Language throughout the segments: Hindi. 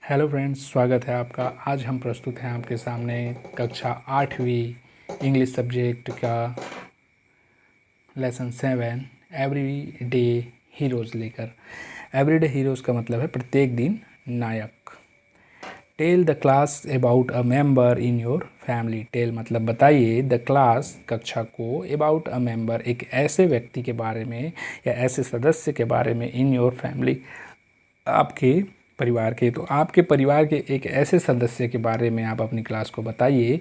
हेलो फ्रेंड्स, स्वागत है आपका। आज हम प्रस्तुत हैं आपके सामने कक्षा 8वीं इंग्लिश सब्जेक्ट का लेसन 7 एवरी डे हीरोज़ लेकर। एवरीडे हीरोज़ का मतलब है प्रत्येक दिन नायक। Tell the class about a member in your family. Tell मतलब बताइए, द क्लास कक्षा को, अबाउट अ मेंबर एक ऐसे व्यक्ति के बारे में या ऐसे सदस्य के बारे में, इन योर फैमिली आपके परिवार के। तो आपके परिवार के एक ऐसे सदस्य के बारे में आप अपनी क्लास को बताइए,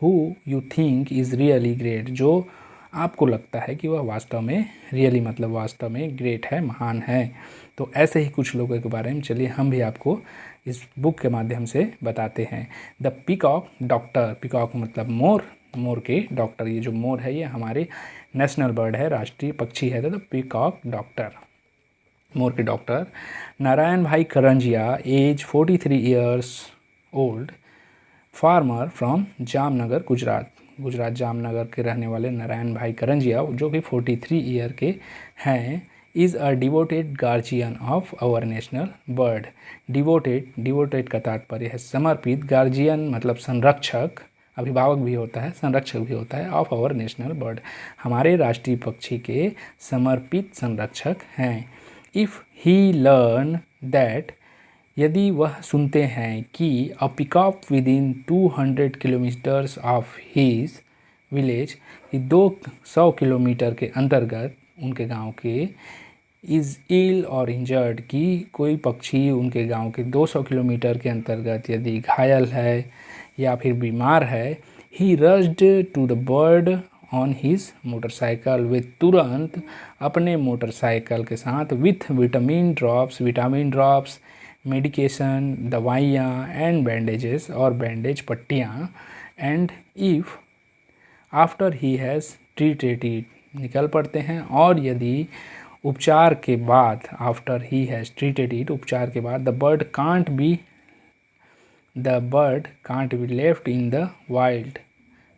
who you think is really great, जो आपको लगता है कि वह वास्तव में, रियली मतलब वास्तव में, ग्रेट है, महान है। तो ऐसे ही कुछ लोगों के बारे में चलिए हम भी आपको इस बुक के माध्यम से बताते हैं। The peacock doctor. पीकॉक मतलब मोर, मोर के डॉक्टर। ये जो मोर है ये हमारे नेशनल बर्ड है, राष्ट्रीय पक्षी है। तो द पीकॉक डॉक्टर, मोर के doctor. Narayan bhai Karanjia, age 43 years old, farmer from Jamnagar Gujarat. Gujarat Jamnagar के रहने वाले नारायण भाई करंजिया, जो कि 43 ईयर के हैं, is a devoted guardian of our national bird. Devoted, devoted का तात्पर्य है समर्पित, गार्जियन मतलब संरक्षक, अभिभावक भी होता है, संरक्षक भी होता है, ऑफ आवर नेशनल बर्ड, हमारे राष्ट्रीय पक्षी के समर्पित संरक्षक हैं। इफ़ ही लर्न दैट, यदि वह सुनते हैं कि a peacock within 200 kilometres of his village, 200 kilometre के अंतर्गत उनके गांव के, इज़ इल और इंजर्ड की कोई पक्षी उनके गांव के 200 किलोमीटर के अंतर्गत यदि घायल है या फिर बीमार है, he rushed to the bird on his motorcycle, वे तुरंत अपने मोटरसाइकिल के साथ विथ विटामिन ड्रॉप्स, मेडिकेशन, दवाइयाँ, एंड बैंडेजेस और बैंडेज पट्टियाँ, and if after he has treated it, निकल पड़ते हैं। और यदि उपचार के बाद, after he has treated it, उपचार के बाद, the bird can't be left in the wild,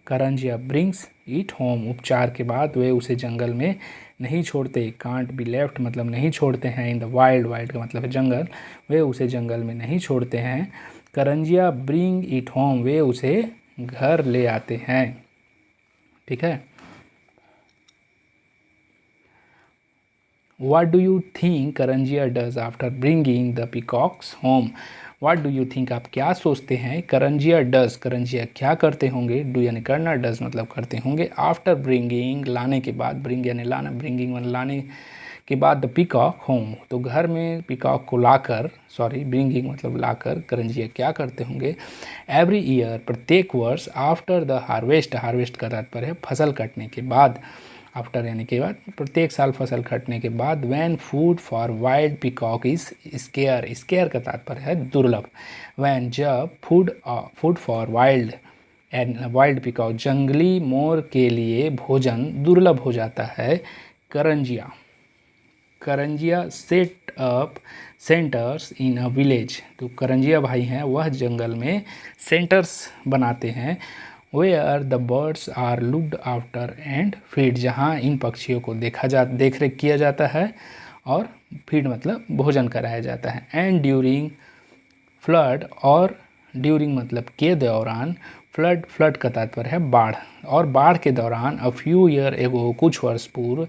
Karanjia brings it home, उपचार के बाद वे उसे जंगल में नहीं छोड़ते। कांट बी लेफ्ट मतलब नहीं छोड़ते हैं, इन द वाइल्ड, वाइल्ड का मतलब है जंगल, वे उसे जंगल में नहीं छोड़ते हैं। करंजिया ब्रिंग इट होम, वे उसे घर ले आते हैं। ठीक है। What do you think Karanjia does after bringing the peacocks home? What do you think, आप क्या सोचते हैं? करंजिया डज, करंजिया क्या करते होंगे? डू यानी करना, डज मतलब करते होंगे। आफ्टर ब्रिंगिंग लाने के बाद, ब्रिंग यानी लाना, ब्रिंगिंग मतलब लाने के बाद, द पिकॉक होम तो घर में पिकॉक को लाकर, सॉरी ब्रिंगिंग मतलब लाकर, करंजिया क्या करते होंगे? एवरी ईयर प्रत्येक वर्ष, आफ्टर द हार्वेस्ट, हार्वेस्ट का तात्पर्य है फसल कटने के बाद, आफ्टर यानी के बाद, प्रत्येक साल फसल कटने के बाद। When food for wild peacock is scarce, scarce का तात्पर्य है दुर्लभ। वैन जब food for wild and wild peacock जंगली मोर के लिए भोजन दुर्लभ हो जाता है। Karanjia, Karanjia set up centres in a village, तो करंजिया भाई हैं वह जंगल में सेंटर्स बनाते हैं। Where the birds are looked after and feed, जहाँ इन पक्षियों को देख रेख किया जाता है और फीड मतलब भोजन कराया जाता है। एंड ड्यूरिंग फ्लड, और ड्यूरिंग मतलब के दौरान, फ्लड का तात्पर्य है बाढ़, और बाढ़ के दौरान, अ फ्यू ईयर एगो कुछ वर्ष पूर्व,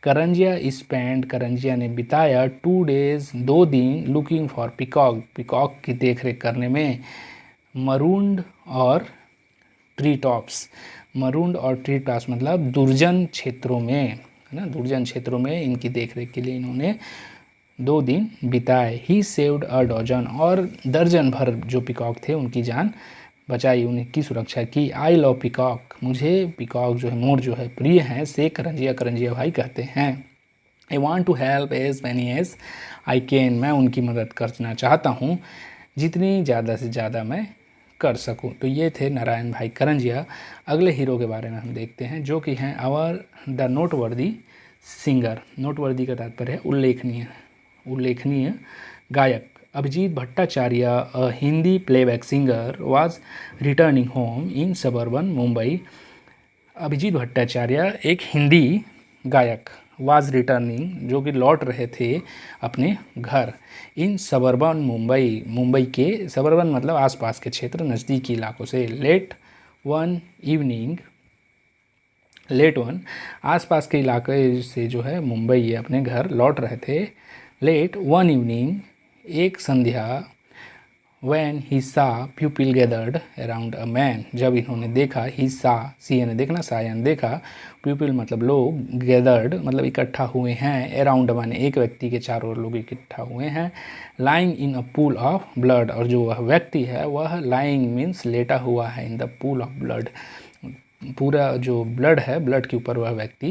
करंजिया स्पेंड, करंजिया ने बिताया 2 डेज 2 दिन, लुकिंग फॉर पिकॉक, पिकॉक की देख रेख करने में, मरूंड और ट्री टॉप्स, मरूंड और ट्री टॉप्स मतलब दुर्जन क्षेत्रों में, है ना, दुर्जन क्षेत्रों में इनकी देखरेख के लिए इन्होंने 2 दिन बिताए। ही सेव्ड अ डजन, और दर्जन भर जो पिकॉक थे उनकी जान बचाई, उनकी सुरक्षा की। आई लव पिकॉक, मुझे पिकॉक जो है, मोर जो है, प्रिय हैं, से करंजिया, करंजिया भाई कहते हैं। I want to help as many as I can, मैं उनकी मदद करना चाहता हूँ जितनी ज़्यादा से ज़्यादा मैं कर सकूं। तो ये थे नारायण भाई करंजिया। अगले हीरो के बारे में हम देखते हैं, जो कि हैं our the noteworthy singer. Noteworthy का तात्पर्य है उल्लेखनीय, उल्लेखनीय गायक। Abhijeet Bhattacharya, a Hindi playback singer, was returning home in suburban Mumbai. Abhijeet Bhattacharya एक हिंदी गायक वाज रिटर्निंग, जो कि लौट रहे थे अपने घर, इन सबर्बन मुंबई, मुंबई के सबर्बन मतलब आसपास के क्षेत्र, नज़दीकी इलाकों से। लेट वन आसपास के इलाके से जो है मुंबई ये अपने घर लौट रहे थे। लेट वन इवनिंग, एक संध्या, When he saw people gathered around a man, जब इन्होंने देखा, he saw, सी यानी देखना, सा यानी देखा, people मतलब लोग, gathered मतलब इकट्ठा हुए हैं, around माने एक व्यक्ति के चारों ओर लोग इकट्ठा हुए हैं, lying in a pool of blood, और जो वह व्यक्ति है वह lying means लेटा हुआ है, in the pool of blood, पूरा जो ब्लड है, ब्लड के ऊपर वह व्यक्ति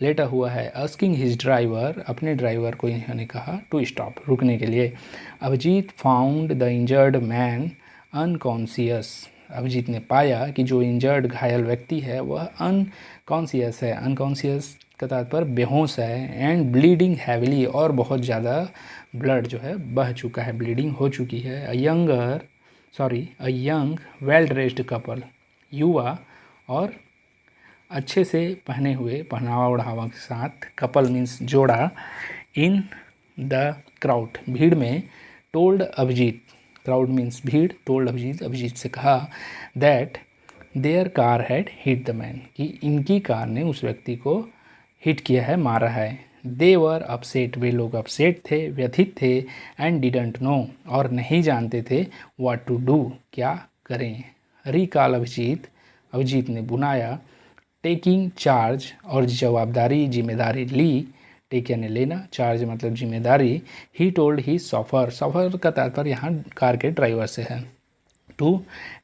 लेटा हुआ है। अस्किंग हिज ड्राइवर, अपने ड्राइवर को इन्होंने कहा टू स्टॉप, रुकने के लिए। Abhijit found the injured man unconscious, Abhijit ने पाया कि जो इंजर्ड घायल व्यक्ति है वह अनकॉन्शियस है। अनकॉन्शियस का तात्पर्य बेहोश है। एंड ब्लीडिंग हैविली, और बहुत ज़्यादा ब्लड जो है बह चुका है, ब्लीडिंग हो चुकी है। A young well dressed couple, युवा और अच्छे से पहने हुए, पहनावा ओढ़ावा के साथ, कपल मीन्स जोड़ा, इन द क्राउड, भीड़ में, टोल्ड अभिजीत, क्राउड मीन्स भीड़, टोल्ड अभिजीत, अभिजीत से कहा, that their car had hit the man, कि इनकी कार ने उस व्यक्ति को हिट किया है, मारा है। दे वर अपसेट, वे लोग अपसेट थे, व्यथित थे। एंड डिडंट नो, और नहीं जानते थे, व्हाट टू डू, क्या करें। रिकॉल अभिजीत, अभिजीत ने बुनाया। टेकिंग चार्ज, और जवाबदारी, जिम्मेदारी ली, टेक यानी लेना, चार्ज मतलब जिम्मेदारी। ही टोल्ड ही सफ़र, सफ़र का तात्पर्य यहाँ कार के ड्राइवर से है। To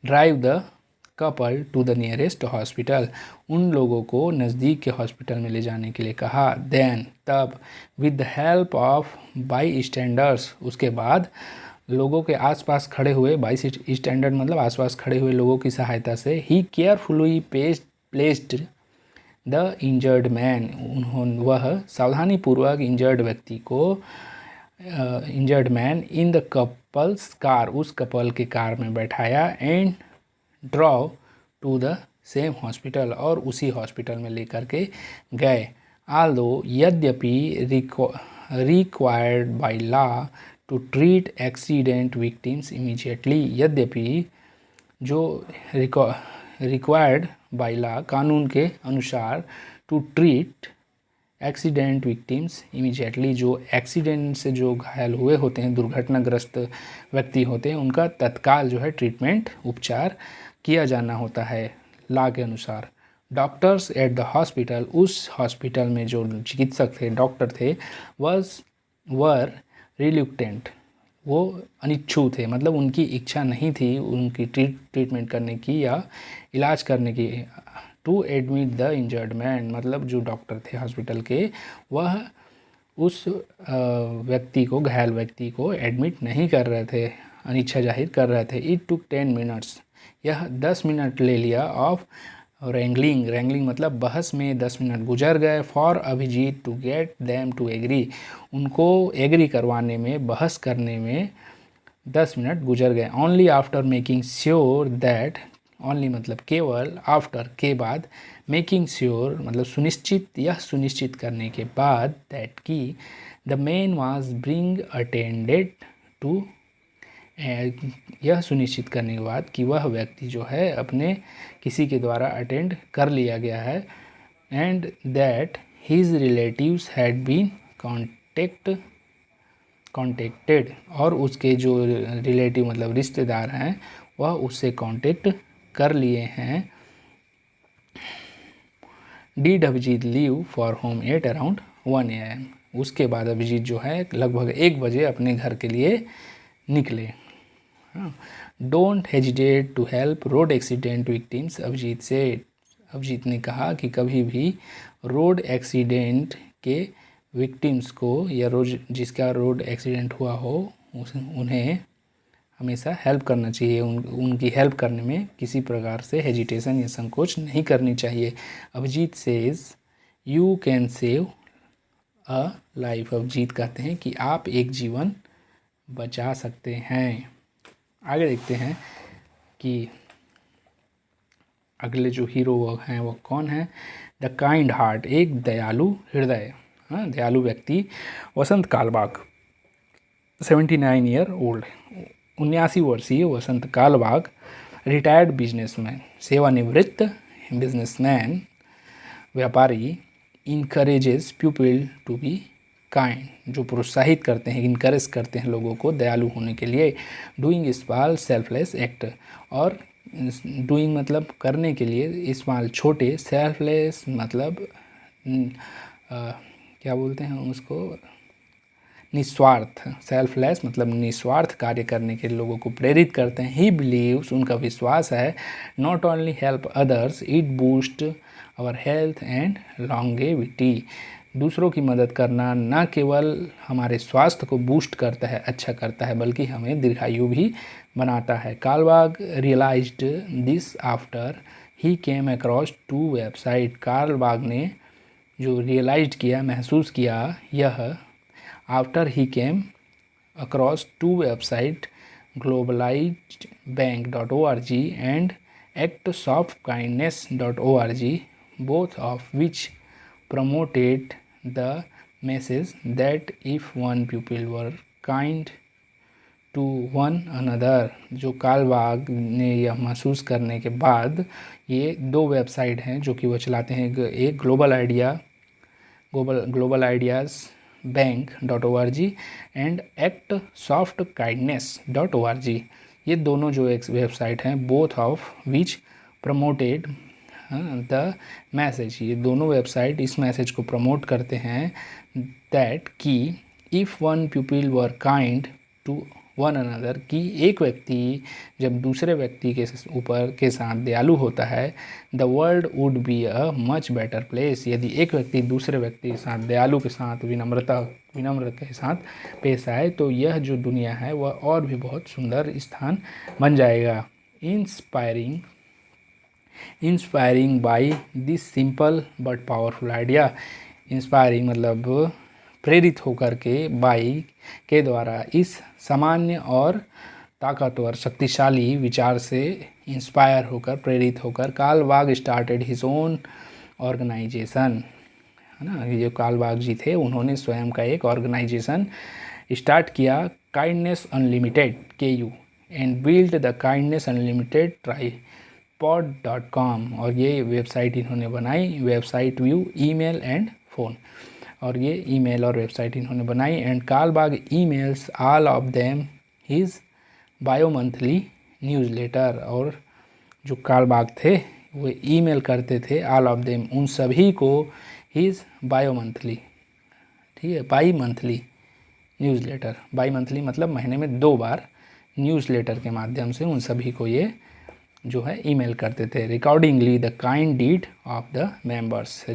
drive the couple to the nearest hospital, उन लोगों को नज़दीक के हॉस्पिटल में ले जाने के लिए कहा। देन, तब, with the help of by standards, उसके बाद लोगों के आसपास खड़े हुए, बाई स्टैंडर्ड मतलब आसपास खड़े हुए लोगों की सहायता से, he carefully placed the injured man, उन्होंने, वह सावधानीपूर्वक इंजर्ड व्यक्ति को, injured man in the couple's car, उस कपल के कार में बैठाया। And drove to the same hospital, और उसी हॉस्पिटल में लेकर के गए। आल्दो, यद्यपि, required by law to treat accident victims immediately, यद्यपि जो रिक्वायर्ड बाय लॉ, कानून के अनुसार, to treat accident victims immediately, जो एक्सीडेंट से जो घायल हुए होते हैं, दुर्घटनाग्रस्त व्यक्ति होते हैं, उनका तत्काल जो है ट्रीटमेंट, उपचार किया जाना होता है लॉ के अनुसार। डॉक्टर्स एट द हॉस्पिटल, उस हॉस्पिटल में जो चिकित्सक थे, डॉक्टर थे, वर रिल्यूक्टेंट, वो अनिच्छुक थे, मतलब उनकी इच्छा नहीं थी उनकी ट्रीटमेंट करने की या इलाज करने की। To admit the injured man, मतलब जो डॉक्टर थे हॉस्पिटल के, वह उस व्यक्ति को, घायल व्यक्ति को एडमिट नहीं कर रहे थे, अनिच्छा जाहिर कर रहे थे। इट टुक 10 मिनट्स, यह 10 मिनट ले लिया। ऑफ रेंगलिंग मतलब बहस में 10 मिनट गुजर गए। For Abhijit to get them to agree, उनको एग्री करवाने में, बहस करने में 10 मिनट गुजर गए। Only after making sure that, only मतलब केवल, आफ्टर के बाद, मेकिंग श्योर मतलब सुनिश्चित, यह सुनिश्चित करने के बाद, दैट की, the man was bring attended to, यह सुनिश्चित करने के बाद कि वह व्यक्ति जो है अपने किसी के द्वारा अटेंड कर लिया गया है। And that his relatives had been contacted, और उसके जो रिलेटिव मतलब रिश्तेदार हैं वह उससे कांटेक्ट कर लिए हैं। Did Abhijit leave for home at around 1 AM, उसके बाद अभिजीत जो है लगभग 1 बजे अपने घर के लिए निकले। Don't hesitate to help road accident victims, Abhijit ने कहा कि कभी भी रोड एक्सीडेंट के विक्टिम्स को, या जिसका रोड एक्सीडेंट हुआ हो, उन्हें हमेशा हेल्प करना चाहिए, उनकी हेल्प करने में किसी प्रकार से हेजिटेशन या संकोच नहीं करनी चाहिए। Abhijit says you can save a life, Abhijit कहते हैं कि आप एक जीवन बचा सकते हैं। आगे देखते हैं कि अगले जो हीरो हैं वो कौन है। द काइंड हार्ट, एक दयालु हृदय। हाँ, दयालु व्यक्ति वसंत कालबाग 79 ईयर ओल्ड, 79 वर्षीय वसंत कालबाग रिटायर्ड बिजनेसमैन, सेवानिवृत्त बिजनेसमैन व्यापारी, encourages people to be kind, जो प्रोत्साहित करते हैं, इनकरेज करते हैं लोगों को दयालु होने के लिए। डूइंग स्मॉल सेल्फलेस एक्ट, और डूइंग मतलब करने के लिए, स्मॉल छोटे, सेल्फलेस मतलब क्या बोलते हैं उसको, निस्वार्थ, सेल्फलेस मतलब निस्वार्थ कार्य करने के लोगों को प्रेरित करते हैं। ही बिलीव्स, उनका विश्वास है, not only help others, it boost our health and longevity, दूसरों की मदद करना न केवल हमारे स्वास्थ्य को बूस्ट करता है, अच्छा करता है, बल्कि हमें दीर्घायु भी बनाता है। Kalbag realised this after he came across 2 website, Kalbag ने जो रियलाइज किया, महसूस किया यह, after he came across 2 websites, globalizedbank.org and actsofkindness.org, both of which promoted the message that if one people were kind to one another. जो कालबाग ने यह महसूस करने के बाद, ये 2 वेबसाइट हैं जो कि वो चलाते हैं, एक global ideas bank and act soft kindness .org। ये दोनों जो एक वेबसाइट हैं, both of which promoted the message, ये दोनों वेबसाइट इस मैसेज को प्रमोट करते हैं दैट कि if one people were kind to one another, कि एक व्यक्ति जब दूसरे व्यक्ति के ऊपर के साथ दयालु होता है, the world would be a much better place, यदि एक व्यक्ति दूसरे व्यक्ति के साथ दयालु के साथ विनम्र के साथ पेश आए तो यह जो दुनिया है वह और भी बहुत सुंदर स्थान बन जाएगा। Inspiring by this simple but powerful idea, inspiring मतलब प्रेरित होकर के, बाई के द्वारा, इस सामान्य और ताकतवर शक्तिशाली विचार से इंस्पायर होकर, प्रेरित होकर, Kalbag started his own organisation, है ना, ये जो कालबाग जी थे उन्होंने स्वयं का एक ऑर्गेनाइजेशन स्टार्ट किया, kindness unlimited KU, and build the kindness unlimited tripod.com, और ये वेबसाइट इन्होंने बनाई, website view, email and phone, और ये ईमेल और वेबसाइट इन्होंने बनाई। And Kalbag emails all of them his bio monthly newsletter, और जो कालबाग थे वो ईमेल करते थे ऑल ऑफ देम, उन सभी को, हिज बायो मंथली, ठीक है, by monthly newsletter, by monthly मतलब महीने में 2 बार न्यूज़लेटर के माध्यम से उन सभी को ये जो है ईमेल करते थे। Recordingly the kind deed of the members,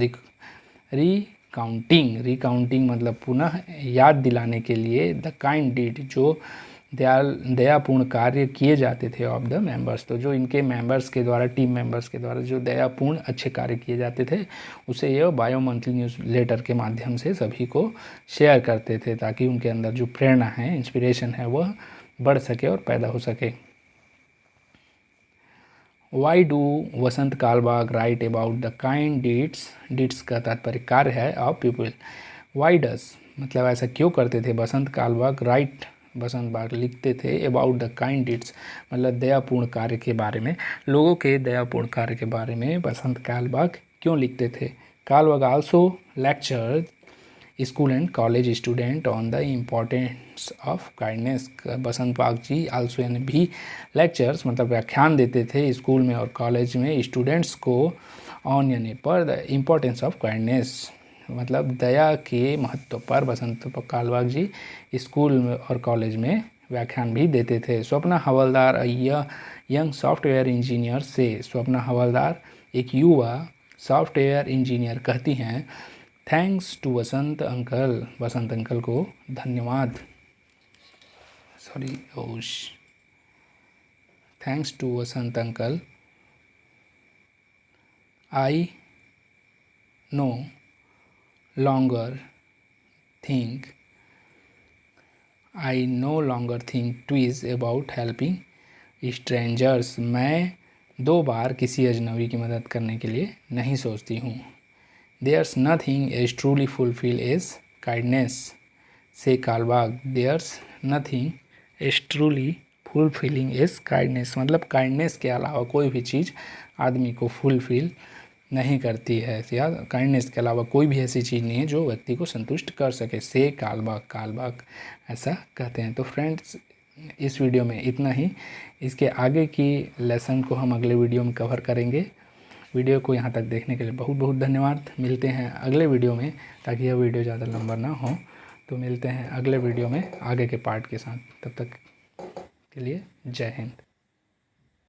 recounting मतलब पुनः याद दिलाने के लिए, द काइंड डीड जो दयापूर्ण कार्य किए जाते थे ऑफ द मेंबर्स, तो जो इनके मेंबर्स के द्वारा, टीम मेंबर्स के द्वारा जो दयापूर्ण अच्छे कार्य किए जाते थे, उसे यह बायो मंथली न्यूज़ लेटर के माध्यम से सभी को शेयर करते थे, ताकि उनके अंदर जो प्रेरणा है, इंस्पिरेशन है, वह बढ़ सके और पैदा हो सके। Why do Vasant Kalbag right about the kind deeds का तात्पर्य कार्य है ऑफ पीपल। वाई डज मतलब ऐसा क्यों करते थे वसंत कालबाग, राइट वसंत बाग लिखते थे अबाउट द काइंड डीड्स मतलब दयापूर्ण कार्य के बारे में, लोगों के दयापूर्ण कार्य के बारे में वसंत कालबाग क्यों लिखते थे। Kalbag also lecture school and college student on the importance of kindness. Vasant बाग जी आल्सो यानी भी लेक्चर्स मतलब व्याख्यान देते थे स्कूल में और कॉलेज में स्टूडेंट्स को, ऑन यानी पर, द इम्पोर्टेंस ऑफ काइंडनेस मतलब दया के महत्व पर वसंत कालबाग जी स्कूल में और कॉलेज में व्याख्यान भी देते थे। Swapna Havaldar young software engineer से, स्वप्ना हवलदार एक युवा सॉफ्टवेयर इंजीनियर कहती हैं, thanks to Vasant uncle, Vasant uncle को धन्यवाद, thanks to Vasant uncle I no longer think I no longer think twice about helping strangers। मैं 2 बार किसी अजनबी की मदद करने के लिए नहीं सोचती हूँ। There's nothing as truly fulfil as kindness से कालबाग। There's nothing as truly fulfilling as kindness, मतलब काइंडनेस के अलावा कोई भी चीज़ आदमी को फुलफिल नहीं करती है, या काइंडनेस के अलावा कोई भी ऐसी चीज़ नहीं है जो व्यक्ति को संतुष्ट कर सके। से कालबाग, कालबाग ऐसा कहते हैं। तो फ्रेंड्स, इस वीडियो में इतना ही। इसके आगे की लेसन को हम अगले वीडियो में कवर करेंगे। वीडियो को यहाँ तक देखने के लिए बहुत बहुत धन्यवाद। मिलते हैं अगले वीडियो में, ताकि यह वीडियो ज़्यादा लंबा ना हो। तो मिलते हैं अगले वीडियो में आगे के पार्ट के साथ। तब तक के लिए जय हिंद।